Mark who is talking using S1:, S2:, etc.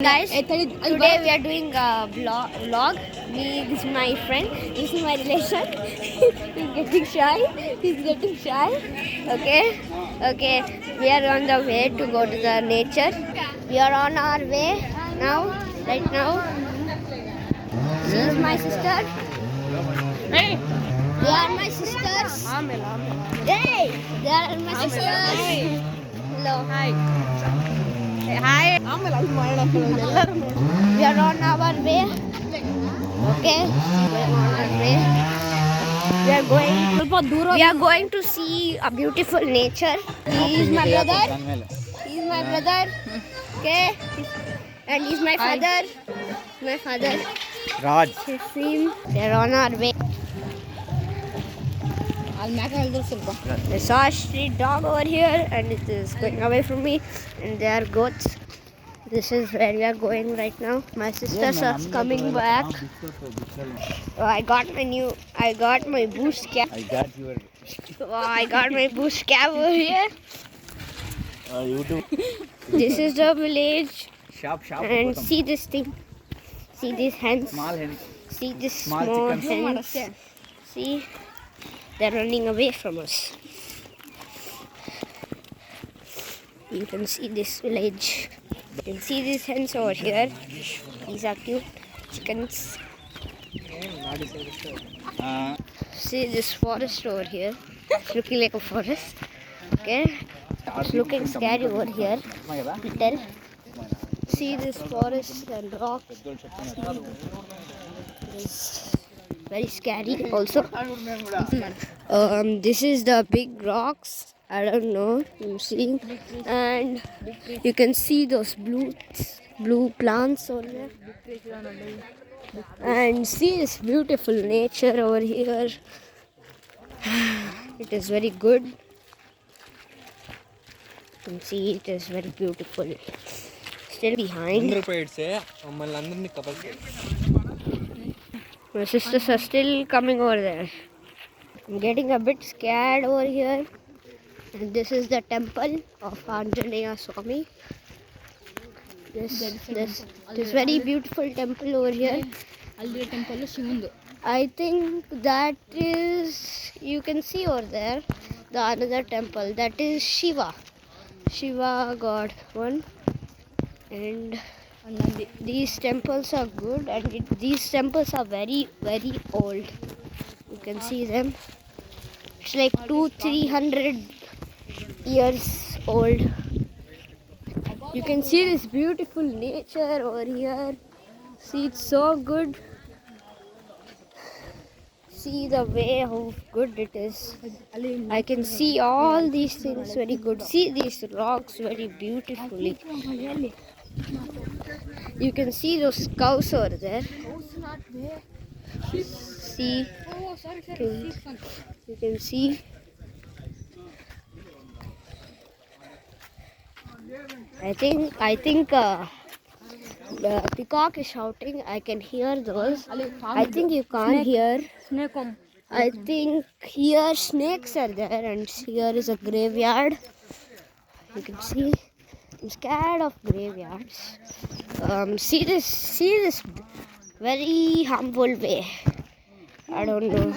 S1: Guys, today we are doing a vlog. This is my friend. This is my relation. He's getting shy. He's getting shy. Okay. We are on the way to go to the nature. We are on our way now. Right now. She is my sister. Hey. They are my sisters. Hey. They are my sisters. Hello. Hi. Hi. We are on our way. Okay. We are on our way. We are going to see a beautiful nature. He is my brother. He is my brother. Okay. And he is my father. My father.
S2: Raj.
S1: See, we are on our way. I saw a street dog over here and it is going away from me, and there are goats. This is where we are going right now. My sisters are coming back. Oh, I got my boost cap. I got my boost cap over here. This is the village. And see this thing. See these hens.
S2: Small hens.
S1: See this small hens. See, they're running away from us. You can see this village. You can see these hens over here. These are cute chickens. See this forest over here. It's looking like a forest. Okay. It's looking scary over here. Little. See this forest and rocks. It's very scary also. This is the big rocks. I don't know. I'm seeing, and you can see those blue plants over there. And see this beautiful nature over here. It is very good. You can see it is very beautiful. Still behind. My sisters are still coming over there. I'm getting a bit scared over here. And this is the temple of Anjaneya Swami. This very beautiful temple over here. I think that is, you can see over there, the another temple. That is Shiva God one. And these temples are good, and these temples are very old. You can see them. It's like 200-300 years old. You can see this beautiful nature over here. See, it's so good. See the way how good it is. I can see all these things very good. See these rocks very beautifully. You can see those cows over there. See, you can see. I think the peacock is shouting. I can hear those. I think you can't hear. I think here snakes are there, and here is a graveyard. You can see. I'm scared of graveyards. See this very harmful way. I don't know.